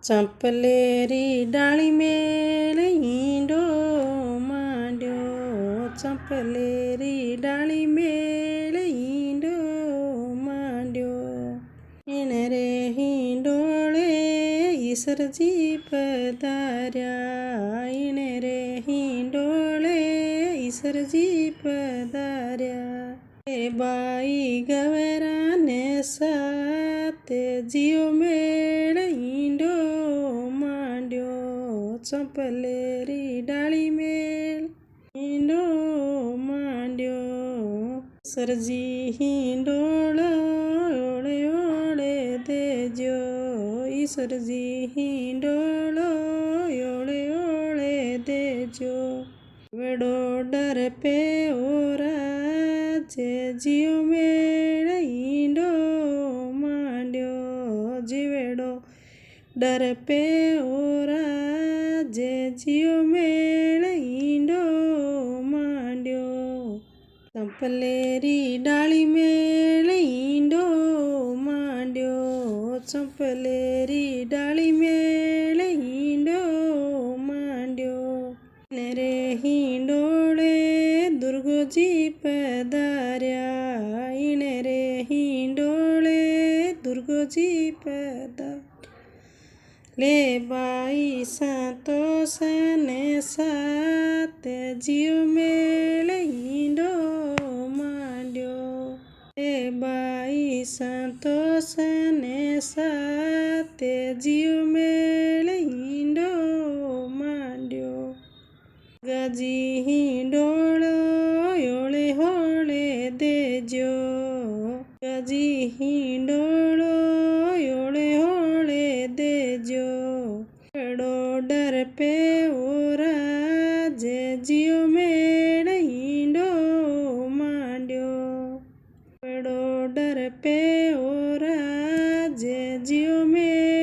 ચંપલેરી ડાળી મેલે ઈંડો માંડ્યો, ચંપલેરી ડાળી મેલે ઈંડો માંડ્યો. એને રે હિંડોળે ઈસરજી પધાર્યા, એને રે હિંડોળે ઈસરજી પધાર્યા. એ બાઈ ગવરાને સાથે જીવ મેળે ઈંડો માંડ્યો, ચંપલેરી ડાળી મેળ ઈંડો માંડ્યો. ઈસરજી હિંડોળો ઓળે ઓળે દેજો, ઈસરજી હિંડોળો ઓળે ઓળે દેજો. વેડો ડર પે ઓરા જે જીવ મેળે ઈંડો માંડ્યો, જીવેડો ડર પે ઓરા જે જીવ મેળે ઈંડો માંડ્યો. ચંપલેરી ડાળી મેળે ઈંડો માંડ્યો, ચંપલેરી ડાળી મેળે ઈંડો માંડ્યો. ને રે હિંડોળે દુર્ગોજી પધાર્યા, ઈને રે હિંડોળે દુર્ગોજી પધાર્યા. લે બાઈ સંતોષને સાથે જીવ મેળે ઈંડો માંડ્યો, લે બાઈ સંતોષને સાથે જીવ મેળે ઈંડો માંડ્યો. ગજી હિંડોળો ઓળે હોળે દેજો, ગજી હિંડોળો ઓળે હોળે દેજો. વેડો ડર પે ઓરા જે જીવ મેળે ઈંડો માંડ્યો, વેડો ડર પે ઓરા જે જીવ મેળે